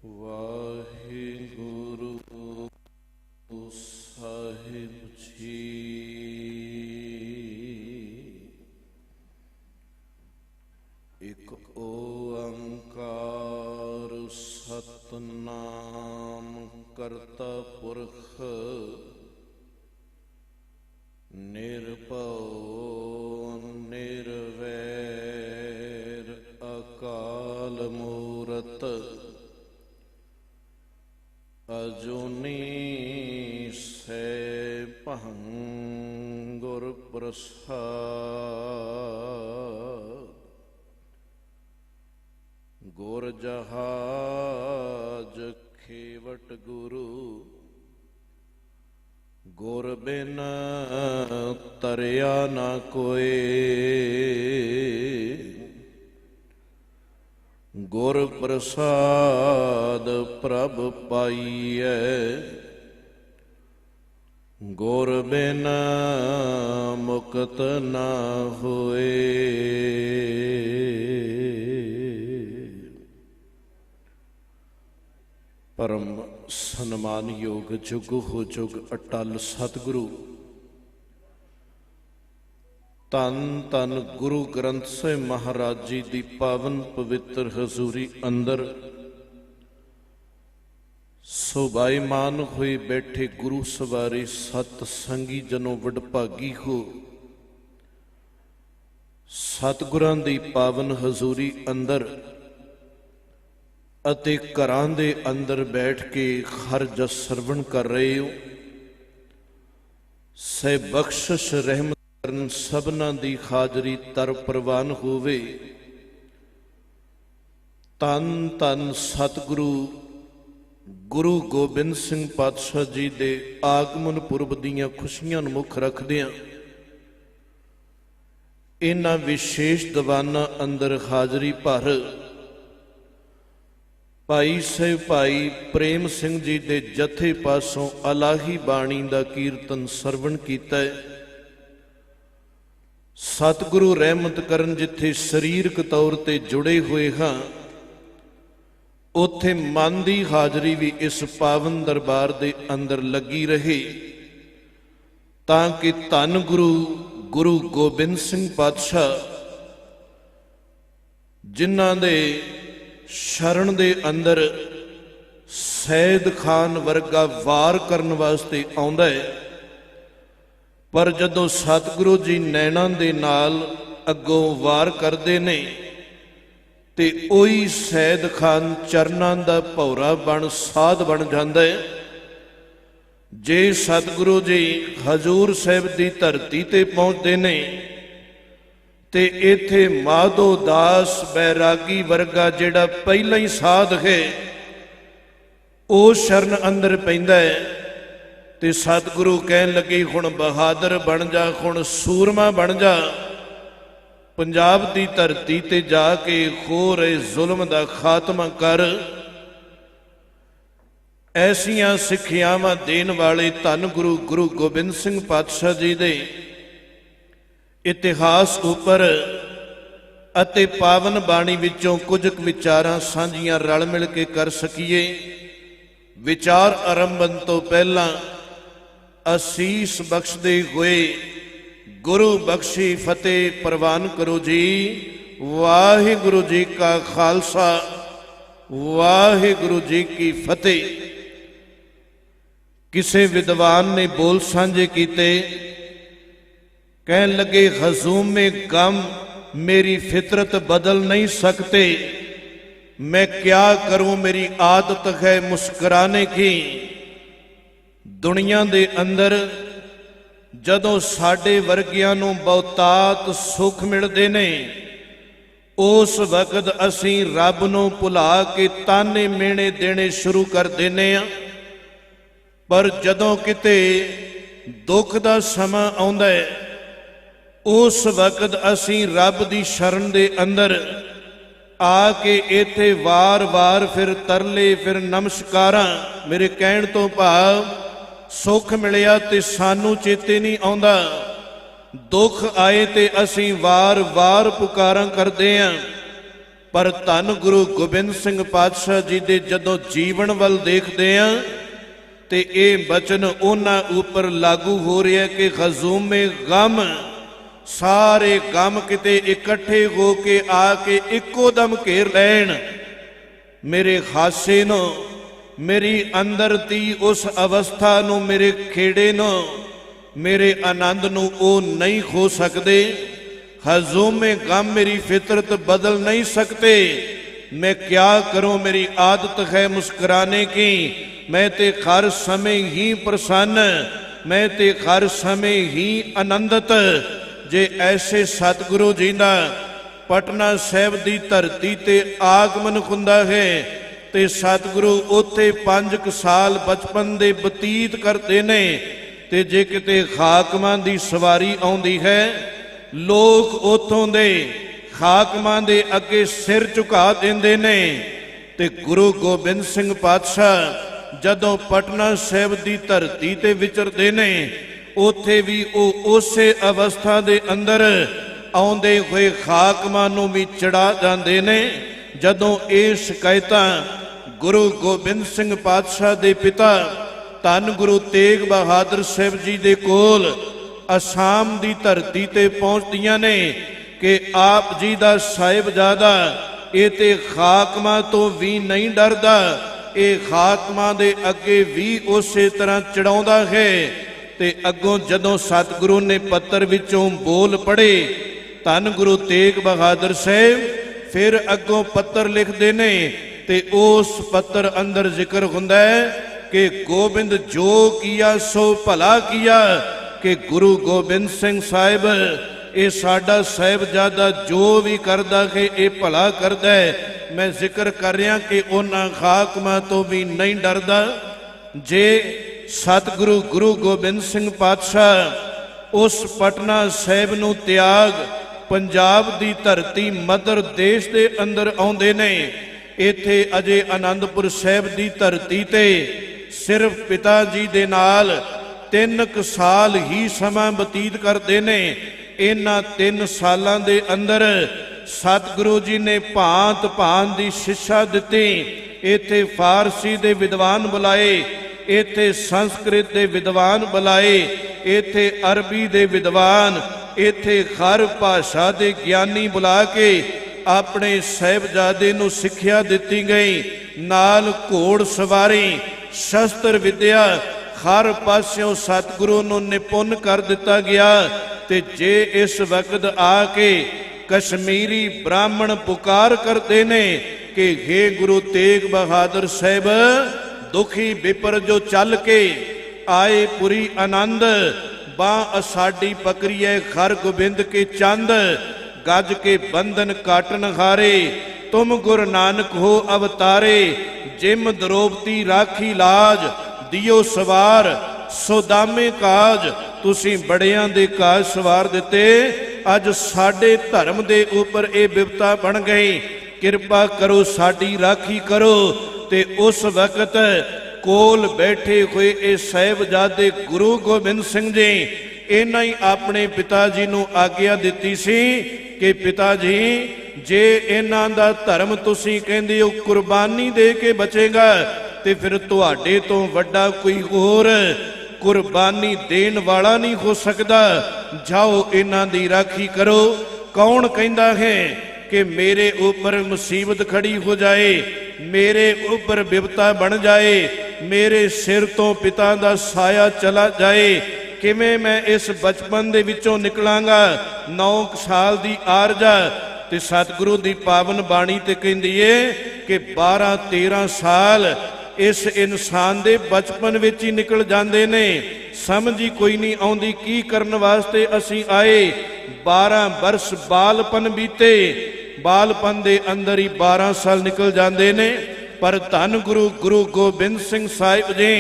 ਵਾਹਿਗੁਰੂ ਸਾਹਿਬ ਜੀ। ਇਕ ਓੰਕਾਰ ਸਤਿਨਾਮ ਕਰਤਾ ਪੁਰਖ ਨਿਰਭਉ ਨਿਰਵੈਰ ਅਕਾਲ ਮੂਰਤ ਅਜੂਨੀ ਸੈਭੰ ਗੁਰ ਪ੍ਰਸਾਦ। ਗੁਰ ਜਹਾਜ ਖੇਵਟ ਗੁਰੂ ਗੁਰ ਬਿਨ ਤਰਿਆ ਨਾ ਕੋਇ। ਗੁਰ ਪ੍ਰਸਾਦ ਪ੍ਰਭ ਪਾਈਐ ਗੁਰ ਬਿਨ ਮੁਕਤ ਨਾ ਹੋਏ। ਪਰਮ ਸਨਮਾਨਯੋਗ ਜੁਗ ਹੋ ਜੁਗ ਅਟਲ ਸਤਿਗੁਰੂ ਧੰਨ ਧੰਨ ਗੁਰੂ ਗ੍ਰੰਥ ਸਾਹਿਬ ਮਹਾਰਾਜ ਜੀ ਦੀ ਪਾਵਨ ਪਵਿੱਤਰ ਹਜ਼ੂਰੀ ਅੰਦਰ ਸੁਭਾਈਮਾਨ ਹੋਏ ਬੈਠੇ ਗੁਰੂ ਸਵਾਰੇ ਸਤ ਸੰਗੀ ਜਨੋ ਵਡਭਾਗੀ ਹੋ। ਸਤਿਗੁਰਾਂ ਦੀ ਪਾਵਨ ਹਜ਼ੂਰੀ ਅੰਦਰ ਅਤੇ ਘਰਾਂ ਦੇ ਅੰਦਰ ਬੈਠ ਕੇ ਹਰ ਜਸ ਸਰਵਣ ਕਰ ਰਹੇ ਹੋ। ਸਹਿ ਬਖਸ਼ਿਸ਼ ਰਹਿਮਤ ਕਰਨ ਸਭਨਾਂ ਦੀ ਹਾਜ਼ਰੀ ਤਰ ਪ੍ਰਵਾਨ ਹੋਵੇ। ਧੰਨ ਧੰਨ ਸਤਿਗੁਰੂ ਗੁਰੂ ਗੋਬਿੰਦ ਸਿੰਘ ਪਾਤਸ਼ਾਹ ਜੀ ਦੇ ਆਗਮਨ ਪੁਰਬ ਦੀਆਂ ਖੁਸ਼ੀਆਂ ਨੂੰ ਮੁੱਖ ਰੱਖਦਿਆਂ ਇਹਨਾਂ ਵਿਸ਼ੇਸ਼ ਦੀਵਾਨਾਂ ਅੰਦਰ ਹਾਜ਼ਰੀ ਭਰ ਭਾਈ ਸਾਹਿਬ ਭਾਈ ਪ੍ਰੇਮ ਸਿੰਘ ਜੀ ਦੇ ਜਥੇ ਪਾਸੋਂ ਅਲਾਹੀ ਬਾਣੀ ਦਾ ਕੀਰਤਨ ਸਰਵਣ ਕੀਤਾ ਹੈ। ਸਤਿਗੁਰੂ ਰਹਿਮਤ ਕਰਨ ਜਿੱਥੇ ਸਰੀਰਕ ਤੌਰ ਤੇ ਜੁੜੇ ਹੋਏ ਹਾਂ ਉੱਥੇ ਮਨ ਦੀ ਹਾਜ਼ਰੀ ਵੀ ਇਸ ਪਾਵਨ ਦਰਬਾਰ ਦੇ ਅੰਦਰ ਲੱਗੀ ਰਹੇ ਤਾਂ ਕਿ ਧੰਨ ਗੁਰੂ ਗੋਬਿੰਦ ਸਿੰਘ ਪਾਤਸ਼ਾਹ ਜਿਨ੍ਹਾਂ ਦੇ ਸ਼ਰਨ ਦੇ ਅੰਦਰ ਸੈਦ ਖਾਨ ਵਰਗਾ ਵਾਰ ਕਰਨ ਵਾਸਤੇ ਆਉਂਦਾ ਹੈ, ਪਰ ਜਦੋਂ ਸਤਿਗੁਰੂ ਜੀ ਨੈਣਾਂ ਦੇ ਨਾਲ ਅੱਗੋਂ ਵਾਰ ਕਰਦੇ ਨੇ ਤੇ ਉਹੀ ਸੈਦ ਖਾਨ ਚਰਨਾਂ ਦਾ ਭੌਰਾ ਬਣ ਸਾਧ ਬਣ ਜਾਂਦਾ ਹੈ। ਜੇ ਸਤਿਗੁਰੂ ਜੀ ਹਜ਼ੂਰ ਸਾਹਿਬ ਦੀ ਧਰਤੀ ਤੇ ਪਹੁੰਚਦੇ ਨੇ ਤੇ ਇੱਥੇ ਮਾਧੋ ਦਾਸ ਬੈਰਾਗੀ ਵਰਗਾ ਜਿਹੜਾ ਪਹਿਲਾਂ ਹੀ ਸਾਧ ਹੈ ਉਹ ਸ਼ਰਨ ਅੰਦਰ ਪੈਂਦਾ ਹੈ ਤੇ ਸਤਿਗੁਰੂ ਕਹਿਣ ਲੱਗੇ ਹੁਣ ਬਹਾਦਰ ਬਣ ਜਾ, ਹੁਣ ਸੂਰਮਾ ਬਣ ਜਾ, ਪੰਜਾਬ ਦੀ ਧਰਤੀ ਤੇ ਜਾ ਕੇ ਹੋ ਰਹੇ ਜ਼ੁਲਮ ਦਾ ਖਾਤਮਾ ਕਰ। ਐਸੀਆਂ ਸਿੱਖਿਆਵਾਂ ਦੇਣ ਵਾਲੇ ਧੰਨ ਗੁਰੂ ਗੋਬਿੰਦ ਸਿੰਘ ਪਾਤਸ਼ਾਹ ਜੀ ਦੇ ਇਤਿਹਾਸ ਉੱਪਰ ਅਤੇ ਪਾਵਨ ਬਾਣੀ ਵਿੱਚੋਂ ਕੁਝ ਕੁ ਵਿਚਾਰਾਂ ਸਾਂਝੀਆਂ ਰਲ ਮਿਲ ਕੇ ਕਰ ਸਕੀਏ। ਵਿਚਾਰ ਆਰੰਭਨ ਤੋਂ ਪਹਿਲਾਂ ਅਸੀਸ ਬਖਸ਼ਦੇ ਹੋਏ ਗੁਰੂ ਬਖਸ਼ੀ ਫਤਿਹ ਪ੍ਰਵਾਨ ਕਰੋ ਜੀ। ਵਾਹਿਗੁਰੂ ਜੀ ਕਾ ਖਾਲਸਾ ਵਾਹਿਗੁਰੂ ਜੀ ਕੀ ਫਤਿਹ। ਕਿਸੇ ਵਿਦਵਾਨ ਨੇ ਬੋਲ ਸਾਂਝੇ ਕੀਤੇ, कहने लगे हजूम में गम मेरी फितरत बदल नहीं सकते, मैं क्या करूं मेरी आदत है मुस्कुराने की। दुनिया दे अंदर जदों साडे वर्गियां नूं बहुतात सुख मिलदे ने उस वक्त असीं रब नूं भुला के ताने मेणे देने शुरू कर देने आ, पर जदों किते दुख दा समा आउंदा है उस वक्त असी रब दी शरण दे अंदर आके इत्थे वार वार फिर तरले फिर नमस्कारां। मेरे कहण तो भाव सुख मिलिया ते सानू चेते नहीं आउंदा, दुख आए ते असी वार वार पुकारां करदे आं। ਪਰ ਧੰਨ ਗੁਰੂ ਗੋਬਿੰਦ ਸਿੰਘ ਪਾਤਸ਼ਾਹ ਜੀ ਦੇ ਜਦੋਂ ਜੀਵਨ ਵੱਲ ਦੇਖਦੇ ਆ ਤੇ ਇਹ ਬਚਨ ਉਹਨਾਂ ਉੱਪਰ ਲਾਗੂ ਹੋ ਰਿਹਾ ਕਿ ਖਜ਼ੂਮੇ ਗਮ, ਸਾਰੇ ਗਮ ਕਿਤੇ ਇਕੱਠੇ ਹੋ ਕੇ ਆ ਕੇ ਇੱਕੋ ਦਮ ਘੇਰ ਲੈਣ ਮੇਰੇ ਖਾਸੇ ਨੂੰ, ਮੇਰੀ ਅੰਦਰ ਦੀ ਉਸ ਅਵਸਥਾ ਨੂੰ, ਮੇਰੇ ਖੇੜੇ ਨੂੰ, ਮੇਰੇ ਆਨੰਦ ਨੂੰ ਉਹ ਨਹੀਂ ਖੋ ਸਕਦੇ। ਹਜ਼ੂਮੇ ਗਮ ਮੇਰੀ ਫਿਤਰਤ ਬਦਲ ਨਹੀਂ ਸਕਤੇ। मैं क्या करूं, मेरी आदत है मुस्कुराने की। मैं ते हर समय ही प्रसन्न, मैं ते हर समय ही आनंदित। जे ऐसे सतगुरु जी दा पटना साहिब दी धरती ते आगमन हुंदा है ते सतगुरु उत्थे 5 साल बचपन दे बतीत करते ने ते जे किते हाकमां दी सवारी आउंदी है, लोग उथों दे हाकमां दे अगे सिर झुका देंदे ने ते गुरु गोबिंद सिंह पातशाह जदों पटना साहिब दी धरती ते विचरदे ने उत्थे भी वो उसे अवस्था दे अंदर आउंदे होए हाकमां नूं भी चढ़ा जांदे ने। जदों ये शिकायतां गुरु गोबिंद सिंह पातशाह दे पिता धन गुरु तेग बहादुर साहिब जी दे कोल असाम दी धरती ते पहुंचदियां ने कि आप जी दा साहिबजादा ये ते खाकमां तो भी नहीं डरदा, ये खाकमां दे अगे भी उसे तरह चढ़ाउंदा है। ते अगों जदों सतगुरु ने पत्तर विचों बोल पढ़े धन गुरु तेग बहादुर साहिब, फिर अगों पत्तर लिखदे ने ते उस पत्तर अंदर जिक्र हुंदा है कि गोबिंद जो किया सो भला किया, कि गुरु गोबिंद सिंह साहिब ये साडा साहिबजादा जो भी करदा है ये भला करदा है। मैं जिक्र कर रहा कि उन्हां खाकमां तो भी नहीं डरदा। जे सतगुरु गुरु गोबिंद सिंह पातशाह उस पटना साहिब नूं त्याग पंजाब दी धरती मदर देश दे अंदर आउंदे ने, इत्थे अजे आनंदपुर साहिब दी धरती ते सिर्फ पिता जी दे नाल 3 साल ही समा बतीत करदे ने। इन्हां 3 सालां दे अंदर सतगुरु जी ने भांत भांत दी शिक्षा दिती। इत्थे फारसी दे विद्वान बुलाए, इत्थे संस्कृत दे विद्वान बुलाए, इत्थे अरबी दे विद्वान, इत्थे हर भाषा दे ज्ञानी बुला के अपने साहिबजादे नूं सिक्ख्या दिती गई। नाल घोड़ सवारी, शस्त्र विद्या, हर पास्यों सतगुरु नूं निपुण कर दिता गया। ते जे इस वक्त आके कश्मीरी ब्राह्मण पुकार करते ने कि हे गुरु तेग बहादुर साहिब, दुखी विपर जो चल के आए पुरी आनंद, बां असाडी पकड़िए खर गोबिंद के चंद, गज के बंधन काटन हारे, तुम गुरु नानक हो अवतारे, जिम द्रौपदी राखी लाज, दियो सवार सोदामे काज, तुसी बड़ियां दे काज सवार दिते। अज साडे धर्म दे उपर ये विपता बन गई, किरपा करो साडी राखी करो। ते उस वक्त कोल बैठे हुए ये साहिबजादे गुरु गोबिंद सिंह जी इन्हां ही अपने पिता जी नूं आग्या दिती सी कि पिता जी जे इन्हां दा धर्म तुसी कहंदे हो कुर्बानी दे के बचेगा ते फिर तुहाडे तो वड्डा कोई होर कुर्बानी देन वाला नहीं हो सकता। जाओ इन्हां दी राखी करो। कौन कहता है कि मेरे ऊपर मुसीबत खड़ी हो जाए, मेरे ऊपर विपता बन जाए, मेरे सिर तो पिता दा साया चला जाए, किवें मैं इस बचपन दे विचों निकलांगा। 9 साल दी आरजा ते सतगुरु दी पावन बाणी ते कहंदी है कि 12-13 साल इस इंसान दे बचपन विच ही निकल जाते ने। समझ ही कोई नहीं आउंदी की करन वास्ते असीं आए। 12 वर्ष बालपन बीते, बालपन दे अंदर ही 12 साल निकल जाते ने। पर धन गुरु गुरु गोबिंद सिंह साहिब जी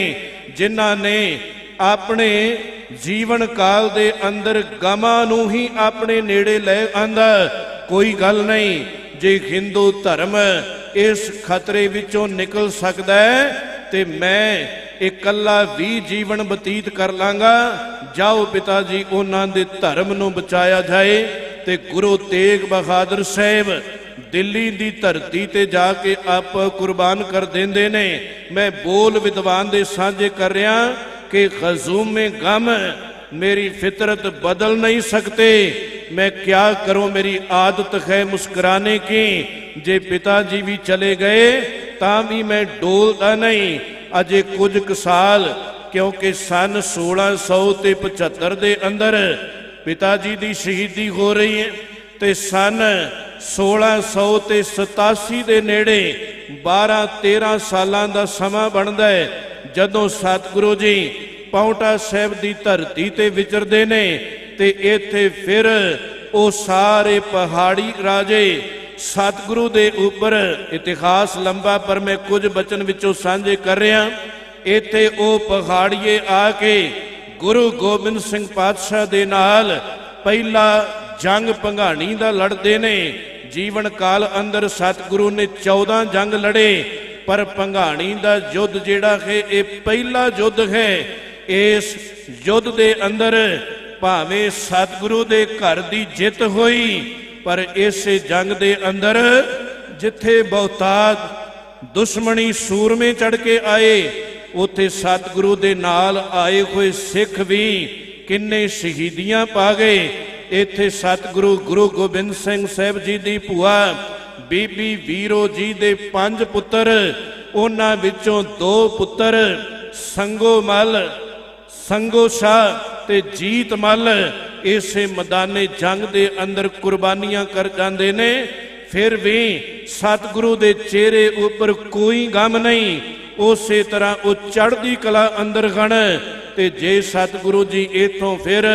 जिन्हां ने अपने जीवन काल दे अंदर गमां नूं ही अपने नेड़े लै आंदा। कोई गल नहीं, जे हिंदू धर्म इस खतरे विचों निकल सकता है ते मैं इकल्ला भी जीवन बतीत कर लांगा। जाओ पिता जी उन्हां दे धर्म नूं बचाया जाए। ते गुरु तेग बहादुर साहिब ਦਿੱਲੀ ਦੀ ਧਰਤੀ ਤੇ ਜਾ ਕੇ ਆਪ ਕੁਰਬਾਨ ਕਰ ਦਿੰਦੇ ਨੇ। ਮੈਂ ਬੋਲ ਵਿਦਵਾਨ ਦੇ ਸਾਂਝੇ ਕਰ ਰਿਹਾ ਕਿ ਖਜ਼ੂਮੇ ਗਮ मेरी फितरत बदल नहीं सकते। मैं क्या करूं, मेरी आदत है मुस्कुराने की। जे पिताजी भी चले गए तां भी मैं डोलदा नहीं। अजे कुछ क साल, क्योंकि सन 1675 ਦੇ ਅੰਦਰ पिता जी ਦੀ ਸ਼ਹੀਦੀ ਹੋ ਰਹੀ ਹੈ ਤੇ सन 1687 ਦੇ ਨੇੜੇ 12-13 ਸਾਲਾਂ ਦਾ ਸਮਾਂ ਬਣਦਾ ਹੈ ਜਦੋਂ ਸਤਿਗੁਰੂ ਜੀ ਪਾਉਂਟਾ ਸਾਹਿਬ ਦੀ ਧਰਤੀ ਤੇ ਵਿਚਰਦੇ ਨੇ ਤੇ ਇੱਥੇ ਫਿਰ ਉਹ ਸਾਰੇ ਪਹਾੜੀ ਰਾਜੇ ਸਤਿਗੁਰੂ ਦੇ ਉੱਪਰ, ਇਤਿਹਾਸ ਲੰਬਾ ਪਰ ਮੈਂ ਕੁਝ ਬਚਨ ਵਿੱਚੋਂ ਸਾਂਝੇ ਕਰ ਰਿਹਾ। ਇੱਥੇ ਉਹ ਪਹਾੜੀਏ ਆ ਕੇ ਗੁਰੂ ਗੋਬਿੰਦ ਸਿੰਘ ਪਾਤਸ਼ਾਹ ਦੇ ਨਾਲ ਪਹਿਲਾ ਜੰਗ ਭੰਗਾਣੀ ਦਾ ਲੜਦੇ ਨੇ। ਜੀਵਨ ਕਾਲ ਅੰਦਰ ਸਤਿਗੁਰੂ ਨੇ 14 ਜੰਗ ਲੜੇ, ਪਰ ਭੰਗਾਣੀ ਦਾ ਯੁੱਧ ਜਿਹੜਾ ਹੈ ਇਹ ਪਹਿਲਾ ਯੁੱਧ ਹੈ। ਇਸ ਯੁੱਧ ਦੇ ਅੰਦਰ ਭਾਵੇਂ ਸਤਿਗੁਰੂ ਦੇ ਘਰ ਦੀ ਜਿੱਤ ਹੋਈ, ਪਰ ਇਸੇ ਜੰਗ ਦੇ ਅੰਦਰ ਜਿੱਥੇ ਬਹੁਤਾਤ ਦੁਸ਼ਮਣੀ ਸੂਰਮੇ ਚੜ ਕੇ ਆਏ, ਉੱਥੇ ਸਤਿਗੁਰੂ ਦੇ ਨਾਲ ਆਏ ਹੋਏ ਸਿੱਖ ਵੀ ਕਿੰਨੇ ਸ਼ਹੀਦੀਆਂ ਪਾ ਗਏ। ਇੱਥੇ ਸਤਿਗੁਰੂ ਗੁਰੂ ਗੋਬਿੰਦ ਸਿੰਘ ਸਾਹਿਬ ਜੀ ਦੀ ਭੂਆ ਬੀਬੀ ਵੀਰੋ ਜੀ ਦੇ 5 ਪੁੱਤਰ, ਉਹਨਾਂ ਵਿੱਚੋਂ 2 ਪੁੱਤਰ ਸੰਗੋ ਮੱਲ, ਸੰਗੋ ਸ਼ਾਹ ਤੇ ਜੀਤ ਮੱਲ ਇਸੇ ਮੈਦਾਨੇ ਜੰਗ ਦੇ ਅੰਦਰ ਕੁਰਬਾਨੀਆਂ ਕਰ ਜਾਂਦੇ ਨੇ। ਫਿਰ ਵੀ ਸਤਿਗੁਰੂ ਦੇ ਚਿਹਰੇ ਉੱਪਰ ਕੋਈ ਗਮ ਨਹੀਂ, ਉਸੇ ਤਰ੍ਹਾਂ ਉਹ ਚੜ੍ਹਦੀ ਕਲਾ ਅੰਦਰ ਹਨ। ਤੇ ਜੇ ਸਤਿਗੁਰੂ ਜੀ ਇੱਥੋਂ ਫਿਰ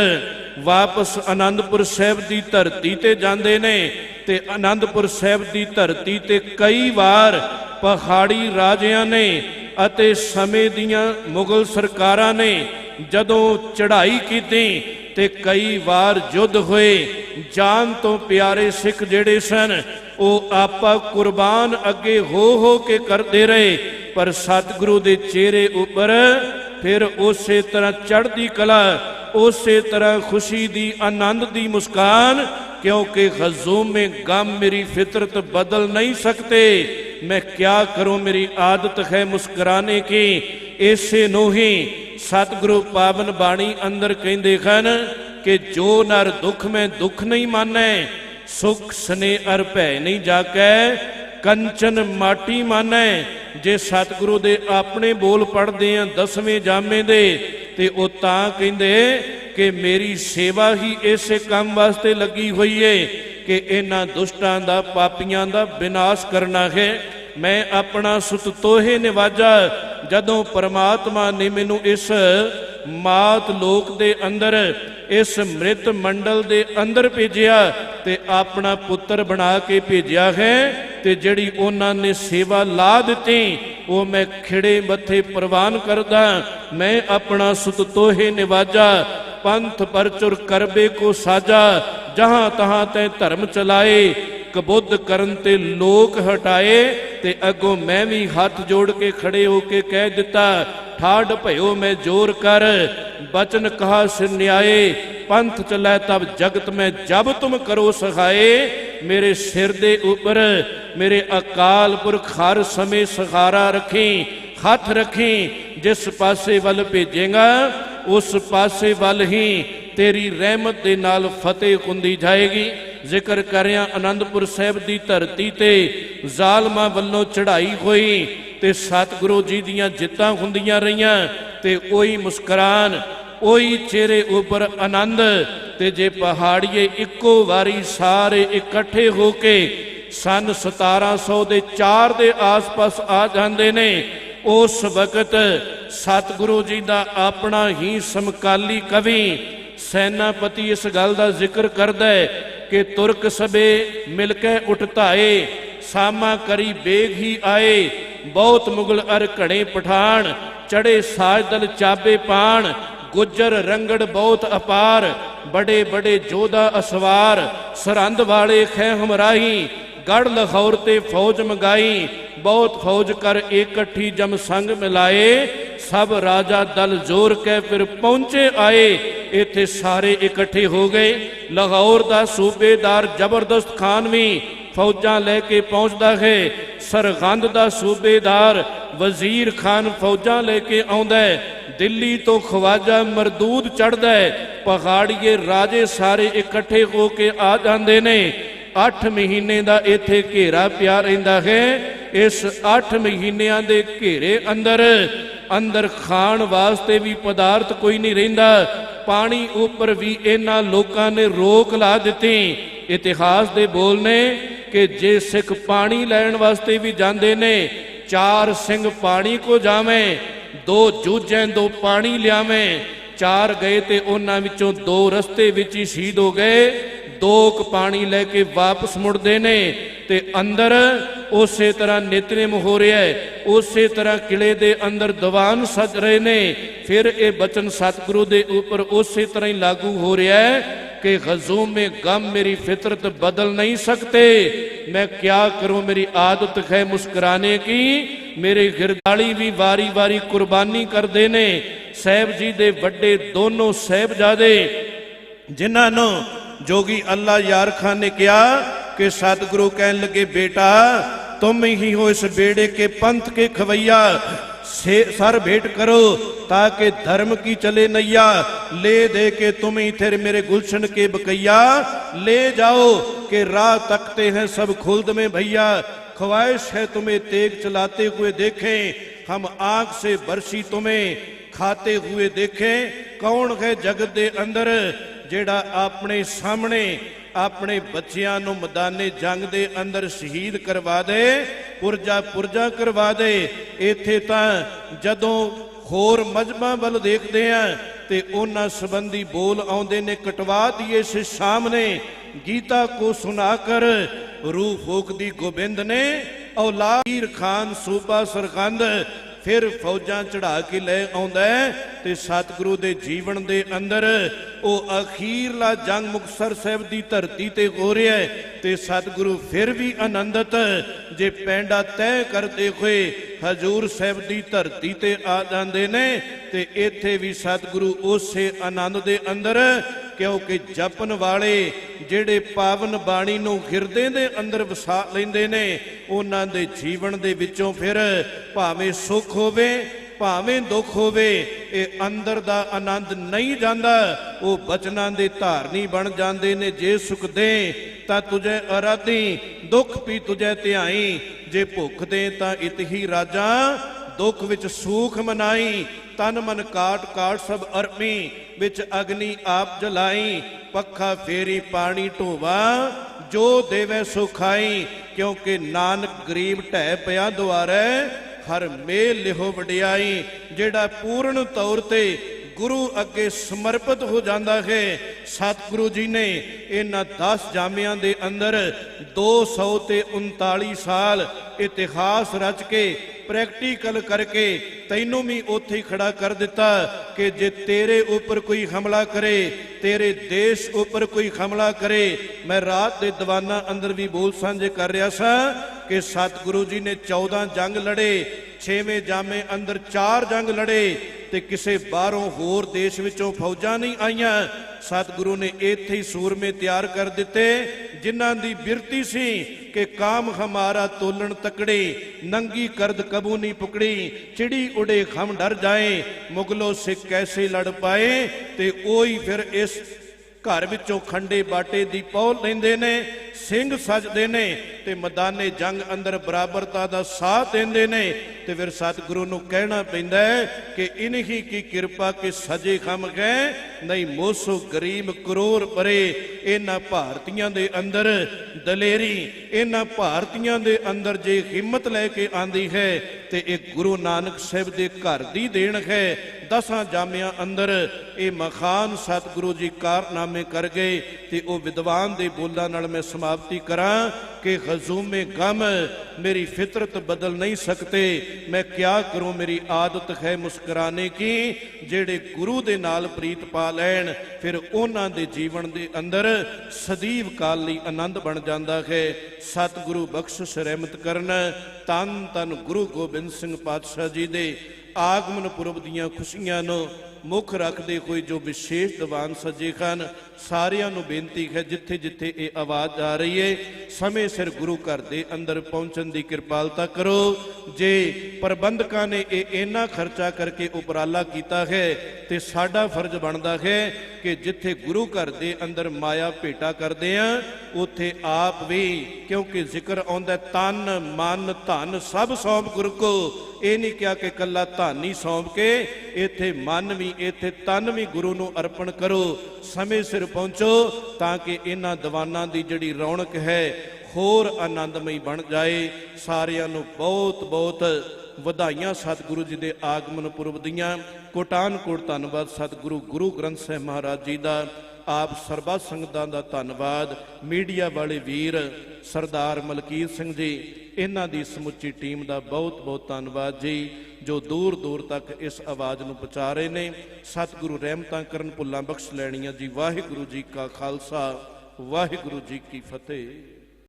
ਵਾਪਸ ਆਨੰਦਪੁਰ ਸਾਹਿਬ ਦੀ ਧਰਤੀ ਤੇ ਜਾਂਦੇ ਨੇ ਤੇ ਆਨੰਦਪੁਰ ਸਾਹਿਬ ਦੀ ਧਰਤੀ ਤੇ ਕਈ ਵਾਰ ਪਹਾੜੀ ਰਾਜਿਆਂ ਨੇ ਅਤੇ ਸਮੇਂ ਦੀਆਂ ਮੁਗਲ ਸਰਕਾਰਾਂ ਨੇ ਜਦੋਂ ਚੜ੍ਹਾਈ ਕੀਤੀ ਤੇ ਕਈ ਵਾਰ ਯੁੱਧ ਹੋਏ। ਜਾਨ ਤੋਂ ਪਿਆਰੇ ਸਿੱਖ ਜਿਹੜੇ ਸਨ ਉਹ ਆਪਾ ਕੁਰਬਾਨ ਅੱਗੇ ਹੋ ਕੇ ਕਰਦੇ ਰਹੇ, ਪਰ ਸਤਿਗੁਰੂ ਦੇ ਚਿਹਰੇ ਉੱਪਰ ਫਿਰ ਉਸੇ ਤਰ੍ਹਾਂ ਚੜ੍ਹਦੀ ਕਲਾ, ਉਸੇ ਤਰ੍ਹਾਂ ਖੁਸ਼ੀ ਦੀ, ਆਨੰਦ ਦੀ ਮੁਸਕਾਨ। क्योंकि खजूम में गम मेरी फितरत बदल नहीं सकते। मैं क्या करूं, मेरी आदत है मुस्कुराने की। ऐसे नो ही सतगुरु पावन बाणी अंदर कहते हैं कि जो नर दुख में दुख नहीं माने, सुख स्ने अर भै नहीं जाके, कंचन माटी माने। जे सतगुरु दे अपने बोल पढ़ते हैं 10वें जामे दे ते ओ तां कहंदे कि मेरी सेवा ही इसे काम वास्ते लगी हुई है कि इन्हां दुष्टां दा, पापियां दा विनाश करना है। मैं अपना सुत तोहे निवाजा जदों परमात्मा ने मैनू इस मात लोक दे अंदर, इस मृत मंडल दे अंदर भेजिया ते अपना पुत्र बना के भेजिया है। ते जिहड़ी उन्हां ने सेवा ला दित्ती वो मैं खिड़े मत्थे प्रवान करदा। मैं अपना सुत तोहे निवाजा, पंथ परचुर करबे को साजा। जहां तहां तै धर्म चलाए, कबुद्ध करन ते लोक हटाए। ते अगों मैं भी हाथ जोड़ के खड़े होके कह दिता, ठाड भयो मैं जोर कर, बचन कहा सिर न्याय। पंथ चलै तब जगत में जब तुम करो सहाय। मेरे सिर दे उपर मेरे अकाल पुरख हर समय सहारा रखी, हथ रखी। जिस पासे वल भेजेगा उस पासे वल ही तेरी रहमत दे नाल फतेह हुंदी जाएगी। जिक्र करिया आनंदपुर साहिब दी धरती ते जालमां वल्लों चढ़ाई होई ते सतगुरु जी दियां जित्तां हुंदियां रहियां ते ओही मुस्कुरान, ओही चेहरे उपर आनंद। ते जे पहाड़िए इक्को वारी सारे इकट्ठे होके सन 1704 दे आस पास आ जांदे ने, उस वक्त सतगुरु जी दा अपना ही समकाली कवि सैनापति इस गल का जिक्र करदा है कि तुर्क सबे मिलके उठताए, सामा करी बेग ही आए। बहुत मुगल अर घड़े पठान, चढ़े साजदल चाबे पान। गुज्जर रंगड़ बहुत अपार, बड़े बड़े जोधा असवार। सरहंद वाले खै हमराही, गढ़ लाहौर ते फौज मंगाई। बहुत फौज कर इकट्ठी जम संग मिलाए। सब राजा दल जोर के फिर पहुंचे आए। इत्थे सारे इकट्ठे हो गए। लाहौर दा सूबेदार जबरदस्त खान भी ਫੌਜਾਂ ਲੈ ਕੇ ਪਹੁੰਚਦਾ ਹੈ। ਸਰਹੰਦ ਦਾ ਸੂਬੇਦਾਰ ਵਜ਼ੀਰ ਖਾਨ ਫੌਜਾਂ ਲੈ ਕੇ ਆਉਂਦਾ ਹੈ। ਦਿੱਲੀ ਤੋਂ ਖਵਾਜਾ ਮਰਦੂਦ ਚੜ੍ਹਦਾ ਹੈ। ਪਹਾੜੀਏ ਰਾਜੇ ਸਾਰੇ ਇਕੱਠੇ ਹੋ ਕੇ ਆ ਜਾਂਦੇ ਨੇ। 8 ਮਹੀਨੇ ਦਾ ਇੱਥੇ ਘੇਰਾ ਪਿਆ ਰਹਿੰਦਾ ਹੈ। ਇਸ 8 ਮਹੀਨਿਆਂ ਦੇ ਘੇਰੇ ਅੰਦਰ ਖਾਣ ਵਾਸਤੇ ਵੀ ਪਦਾਰਥ ਕੋਈ ਨਹੀਂ ਰਹਿੰਦਾ। ਪਾਣੀ ਉੱਪਰ ਵੀ ਇਹਨਾਂ ਲੋਕਾਂ ਨੇ ਰੋਕ ਲਾ ਦਿੱਤੀ। ਇਤਿਹਾਸ ਦੇ ਬੋਲ ਨੇ ਕਿ ਜੇ ਸਿੱਖ ਪਾਣੀ ਲੈਣ ਵਾਸਤੇ ਵੀ ਜਾਂਦੇ ਨੇ, 4 ਸਿੰਘ ਪਾਣੀ ਕੋ ਜਾਵੇਂ, 2 ਜੂਝੈਂ 2 ਪਾਣੀ ਲਿਆਵੇਂ। 4 ਗਏ ਤੇ ਉਹਨਾਂ ਵਿੱਚੋਂ 2 ਰਸਤੇ ਵਿੱਚ ਹੀ ਸ਼ਹੀਦ ਹੋ ਗਏ। 2 ਪਾਣੀ ਲੈ ਕੇ ਵਾਪਸ ਮੁੜਦੇ ਨੇ ਤੇ ਅੰਦਰ ਉਸੇ ਤਰ੍ਹਾਂ ਨਿਤਨੇਮ ਹੋ ਰਿਹਾ ਹੈ। ਉਸੇ ਤਰ੍ਹਾਂ ਕਿਲੇ ਦੇ ਅੰਦਰ ਦੀਵਾਨ ਸਜ ਰਹੇ ਨੇ। ਫਿਰ ਇਹ ਬਚਨ ਸਤਿਗੁਰੂ ਦੇ ਉੱਪਰ ਉਸੇ ਤਰ੍ਹਾਂ ਹੀ ਲਾਗੂ ਹੋ ਰਿਹਾ ਹੈ कि ग़ज़ूम में गम मेरी फितरत बदल नहीं सकते। मैं क्या करूं, मेरी आदत है मुस्कुराने की। मेरे गिरदाली भी वारी वारी कुर्बानी करते ने। साहिब जी दे वड्डे दोनों साहिबजादे जिन्हां नूं जोगी अल्लाह यार खान ने कहा कि सतगुरु कहन लगे, बेटा तुम ही हो इस बेड़े के पंथ के खवैया, सर भेंट करो ताकि धर्म की चले नैया। ले दे के तुम ही थे मेरे गुलशन के बकैया। ले जाओ कि राह तकते हैं सब खुल्द में भैया। ख्वाहिश है तुम्हें तेग चलाते हुए देखें, हम आंख से बरसी तुम्हें खाते हुए देखें। कौन है जगत दे अंदर जेड़ा अपने सामने अपने बच्चियां नूं मैदाने जंग दे अंदर शहीद करवा दे, पुरजा करवा दे। इत्थे तां जदों होर मजहबां वल देखदे आ ते उन्हां संबंधी बोल आउंदे ने, कटवा दिए से सामने गीता को सुनाकर रूह फूकदी गोबिंद ने। औलाद खान सूबा सरकंद फिर फौजां चढ़ा के लै आउंदा है ते सतगुरु दे जीवन दे अंदर ਉਹ ਅਖੀਰਲਾ ਜੰਗ ਮੁਕਤਸਰ ਸਾਹਿਬ ਦੀ ਧਰਤੀ ਤੇ ਹੋ ਰਿਹਾ ਹੈ ਤੇ ਸਤਿਗੁਰੂ ਫਿਰ ਵੀ ਆਨੰਦਿਤ ਜੇ ਪੈਂਡਾ ਤੈਅ ਕਰਦੇ ਹੋਏ ਹਜੂਰ ਸਾਹਿਬ ਦੀ ਧਰਤੀ ਤੇ ਆ ਜਾਂਦੇ ਨੇ ਤੇ ਇੱਥੇ ਵੀ ਸਤਿਗੁਰੂ ਉਸੇ ਆਨੰਦ ਦੇ ਅੰਦਰ, ਕਿਉਂਕਿ ਜਪਨ ਵਾਲੇ ਜਿਹੜੇ ਪਾਵਨ ਬਾਣੀ ਨੂੰ ਹਿਰਦੇ ਦੇ ਅੰਦਰ ਵਸਾ ਲੈਂਦੇ ਨੇ ਉਹਨਾਂ ਦੇ ਜੀਵਨ ਦੇ ਵਿੱਚੋਂ ਫਿਰ ਭਾਵੇਂ ਸੁੱਖ ਹੋਵੇ ਭਾਵੇਂ ਦੁੱਖ ਹੋਵੇ ਇਹ ਅੰਦਰ ਦਾ ਆਨੰਦ ਨਹੀਂ ਜਾਂਦਾ, ਉਹ ਬਚਨਾਂ ਦੇ ਧਾਰਨੀ ਬਣ ਜਾਂਦੇ ਨੇ। ਜੇ ਸੁਖ ਦੇ ਤਾਂ ਤੁਝੇ ਅਰਾਧੀ, ਦੁੱਖ ਵੀ ਤੁਝੇ ਧਿਆਈ। ਜੇ ਭੁੱਖ ਦੇ ਤਾਂ ਇਤ ਹੀ ਰਾਜਾ, ਦੁੱਖ ਵਿੱਚ ਸੂਖ ਮਨਾਈ। ਤਨ ਮਨ ਕਾਟ ਕਾਟ ਸਭ ਅਰਪੀ, ਵਿੱਚ ਅਗਨੀ ਆਪ ਜਲਾਈ। ਪੱਖਾ ਫੇਰੀ ਪਾਣੀ ਢੋਵਾ, ਜੋ ਦੇਵੇ ਸੋ ਖਾਈ। ਕਿਉਂਕਿ ਨਾਨਕ ਗਰੀਬ ਢਹਿ ਪਿਆ ਦੁਆਰੇ, ਹਰ ਮੇਲ ਲਿਹੋ ਵਡਿਆਈ। ਜਿਹੜਾ ਪੂਰਨ ਤੌਰ ਤੇ ਗੁਰੂ ਅੱਗੇ ਸਮਰਪਿਤ ਹੋ ਜਾਂਦਾ ਹੈ। ਸਤਿਗੁਰੂ ਜੀ ਨੇ ਇਹਨਾਂ 10 ਜਾਮਿਆਂ ਦੇ ਅੰਦਰ 239 ਸਾਲ ਇਤਿਹਾਸ ਰਚ ਕੇ ਪ੍ਰੈਕਟੀਕਲ ਕਰਕੇ ਤੈਨੂੰ ਵੀ ਉੱਥੇ ਖੜਾ ਕਰ ਦਿੱਤਾ ਕਿ ਜੇ ਤੇਰੇ ਉੱਪਰ ਕੋਈ ਹਮਲਾ ਕਰੇ, ਤੇਰੇ ਦੇਸ਼ ਉੱਪਰ ਕੋਈ ਹਮਲਾ ਕਰੇ। ਮੈਂ ਰਾਤ ਦੇ ਦੀਵਾਨਾਂ ਅੰਦਰ ਵੀ ਬੋਲ ਸਾਂਝੇ ਕਰ ਰਿਹਾ ਸਾਂ ਕਿ ਸਤਿਗੁਰੂ ਜੀ ਨੇ 14 ਜੰਗ ਲੜੇ, 6ਵੇਂ ਜਾਮੇ ਅੰਦਰ 4 ਜੰਗ ਲੜੇ ਤੇ ਕਿਸੇ ਬਾਹਰੋਂ ਹੋਰ ਦੇਸ਼ ਵਿੱਚੋਂ ਫੌਜਾਂ ਨਹੀਂ ਆਈਆਂ। ਸਤਿਗੁਰੂ ਨੇ ਇੱਥੇ ਹੀ ਸੂਰਮੇ ਤਿਆਰ ਕਰ ਦਿੱਤੇ ਜਿਨ੍ਹਾਂ ਦੀ ਬਿਰਤੀ ਸੀ ਕਿ ਕਾਮ ਹਮਾਰਾ ਤੋਲਣ ਤਕੜੇ, ਨੰਗੀ ਕਰਦ ਕਬੂ ਨਹੀਂ ਪੁਕੜੀ। ਚਿੜੀ ਉੜੇ ਹਮ ਡਰ ਜਾਏ, ਮੁਗਲੋਂ ਸਿੱਖ ਕੈਸੇ ਲੜ ਪਾਏ। ਤੇ ਉਹੀ ਫਿਰ ਇਸ ਘਰ ਵਿੱਚੋਂ ਖੰਡੇ ਬਾਟੇ ਦੀ ਪੌਲ ਲੈਂਦੇ ਨੇ, ਸਿੰਘ ਸਜਦੇ ਨੇ ਤੇ ਮੈਦਾਨੇ ਜੰਗ ਅੰਦਰ ਬਰਾਬਰਤਾ ਦਾ ਸਾਥ ਦਿੰਦੇ ਨੇ। ਤੇ ਫਿਰ ਸਤਿਗੁਰੂ ਨੂੰ ਕਹਿਣਾ ਪੈਂਦਾ ਹੈ ਕਿ ਇਨਹੀ ਕੀ ਕਿਰਪਾ ਕੇ ਸਜੇ ਖਮ ਗਏ, ਨਹੀਂ ਮੋਸੋ ਗਰੀਬ ਕਰੋੜ ਪਰੇ। ਇਹਨਾਂ ਭਾਰਤੀਆਂ ਦੇ ਅੰਦਰ ਦਲੇਰੀ, ਇਹਨਾਂ ਭਾਰਤੀਆਂ ਦੇ ਅੰਦਰ ਜੇ ਹਿੰਮਤ ਲੈ ਕੇ ਆਂਦੀ ਹੈ ਤੇ ਇਹ ਗੁਰੂ ਨਾਨਕ ਸਾਹਿਬ ਦੇ ਘਰ ਦੀ ਦੇਣ ਹੈ। 10 ਜਾਮਿਆਂ ਅੰਦਰ ਇਹ ਮਹਾਨ ਸਤਿਗੁਰੂ ਜੀ ਕਾਰਨਾਮੇ ਕਰ ਗਏ ਤੇ ਉਹ ਵਿਦਵਾਨ ਦੇ ਬੋਲਾਂ ਨਾਲ ਮੈਂ ਸਮਾਪਤੀ ਕਰਾਂ कि ग़ज़ूम गम मेरी फितरत बदल नहीं सकते। मैं क्या करूं, मेरी आदत है मुस्कुराने की। जेड़े गुरु दे नाल प्रीत पा लैन फिर उन्हां दे जीवन दे अंदर सदैव काल लई आनंद बन जांदा है। सतगुरु बख्शिश रहमत करन। ਧੰਨ ਧੰਨ ਗੁਰੂ ਗੋਬਿੰਦ ਸਿੰਘ ਪਾਤਸ਼ਾਹ ਜੀ ਦੇ ਆਗਮਨ ਪੁਰਬ ਦੀਆਂ ਖੁਸ਼ੀਆਂ ਨੂੰ ਮੁੱਖ ਰੱਖਦੇ ਹੋਏ ਜੋ ਵਿਸ਼ੇਸ਼ ਦੀਵਾਨ ਸੱਜੇ ਹਨ, ਸਾਰਿਆਂ ਨੂੰ ਬੇਨਤੀ ਹੈ ਜਿੱਥੇ ਜਿੱਥੇ ਇਹ ਆਵਾਜ਼ ਆ ਰਹੀ ਹੈ ਸਮੇਂ ਸਿਰ ਗੁਰੂ ਘਰ ਦੇ ਅੰਦਰ ਪਹੁੰਚਣ ਦੀ ਕਿਰਪਾਲਤਾ ਕਰੋ। ਜੇ ਪ੍ਰਬੰਧਕਾਂ ਨੇ ਇਹ ਇੰਨਾ ਖਰਚਾ ਕਰਕੇ ਉਪਰਾਲਾ ਕੀਤਾ ਹੈ ਤੇ ਸਾਡਾ ਫਰਜ਼ ਬਣਦਾ ਹੈ ਕਿ ਜਿੱਥੇ ਗੁਰੂ ਘਰ ਦੇ ਅੰਦਰ ਮਾਇਆ ਭੇਟਾ ਕਰਦੇ ਆ ਉੱਥੇ ਆਪ ਵੀ, ਕਿਉਂਕਿ ਜ਼ਿਕਰ ਆਉਂਦਾ ਤਨ ਮਨ ਧਨ ਸਭ ਸੌਂਪ ਗੁਰੂ ਕੋ, ਇਹ ਨਹੀਂ ਕਿਹਾ ਕਿ ਕੱਲਾ ਧਨ ਹੀ ਸੌਂਪ ਕੇ, ਇੱਥੇ ਮਨ ਵੀ ਇੱਥੇ ਤਨ ਵੀ ਗੁਰੂ ਨੂੰ ਅਰਪਣ ਕਰੋ। ਸਮੇਂ ਸਿਰ ਪਹੁੰਚੋ ਤਾਂ ਕਿ ਇਹਨਾਂ ਦੀਵਾਨਾਂ ਦੀ ਜਿਹੜੀ ਰੌਣਕ ਹੈ ਹੋਰ ਆਨੰਦਮਈ ਬਣ ਜਾਏ। ਸਾਰਿਆਂ ਨੂੰ ਬਹੁਤ ਬਹੁਤ ਵਧਾਈਆਂ ਸਤਿਗੁਰੂ ਜੀ ਦੇ ਆਗਮਨ ਪੁਰਬ ਦੀਆਂ। ਕੋਟਾਨ ਕੋਟ ਧੰਨਵਾਦ ਸਤਿਗੁਰੂ ਗੁਰੂ ਗ੍ਰੰਥ ਸਾਹਿਬ ਮਹਾਰਾਜ ਜੀ ਦਾ। ਆਪ ਸਰਬੱਤ ਸੰਗਤਾਂ ਦਾ ਧੰਨਵਾਦ। ਮੀਡੀਆ ਵਾਲੇ ਵੀਰ ਸਰਦਾਰ ਮਲਕੀਤ ਸਿੰਘ ਜੀ, ਇਹਨਾਂ ਦੀ ਸਮੁੱਚੀ ਟੀਮ ਦਾ ਬਹੁਤ ਬਹੁਤ ਧੰਨਵਾਦ ਜੀ, ਜੋ ਦੂਰ ਦੂਰ ਤੱਕ ਇਸ ਆਵਾਜ਼ ਨੂੰ ਪਹੁੰਚਾ ਰਹੇ ਨੇ। ਸਤਿਗੁਰੂ ਰਹਿਮਤਾਂ ਕਰਨ, ਭੁੱਲਾਂ ਬਖਸ਼ ਲੈਣੀਆਂ ਜੀ। ਵਾਹਿਗੁਰੂ ਜੀ ਕਾ ਖਾਲਸਾ, ਵਾਹਿਗੁਰੂ ਜੀ ਕੀ ਫਤਿਹ।